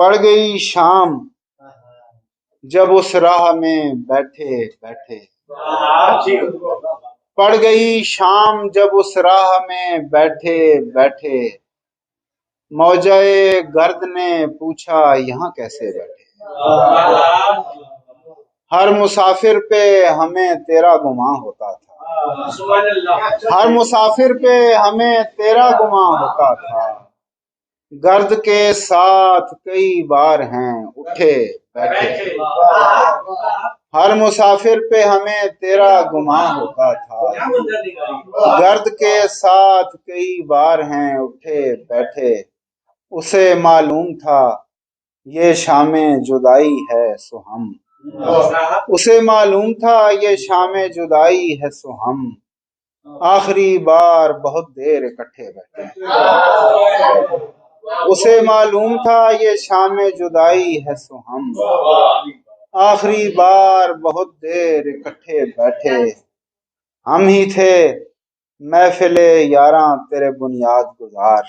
پڑ گئی شام جب اس راہ میں بیٹھے بیٹھے، پڑ گئی شام جب اس راہ میں بیٹھے بیٹھے، موجہ گرد نے پوچھا یہاں کیسے بیٹھے۔ ہر مسافر پہ ہمیں تیرا گماں ہوتا تھا، ہر مسافر پہ ہمیں تیرا گماں ہوتا تھا، گرد کے ساتھ کئی بار ہیں اٹھے بیٹھے، ہر مسافر پہ ہمیں تیرا گماں ہوتا تھا، گرد کے ساتھ کئی بار ہیں اٹھے بیٹھے، اسے معلوم تھا یہ شام جدائی ہے سو ہم، اسے معلوم تھا یہ شام جدائی ہے سو ہم، آخری بار بہت دیر اکٹھے بیٹھے، اسے معلوم تھا یہ شام جدائی ہے سو ہم، آخری بار بہت دیر اکٹھے بیٹھے، ہم ہی تھے محفل یاراں تیرے بنیاد گزار،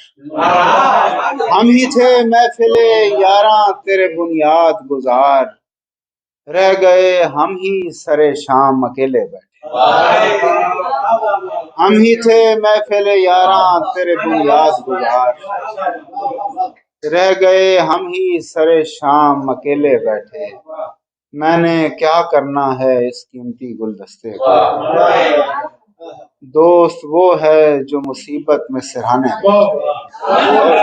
ہم ہی تھے محفل یاراں تیرے بنیاد گزار، رہ گئے ہم ہی سرے شام اکیلے بیٹھے، ہم ہی تھے محفل یاراں تیرے بنیاد گزار، رہ گئے ہم ہی سرے شام اکیلے بیٹھے، میں نے کیا کرنا ہے اس قیمتی گلدستے کا، دوست وہ ہے جو مصیبت میں سرہانے بیٹھے۔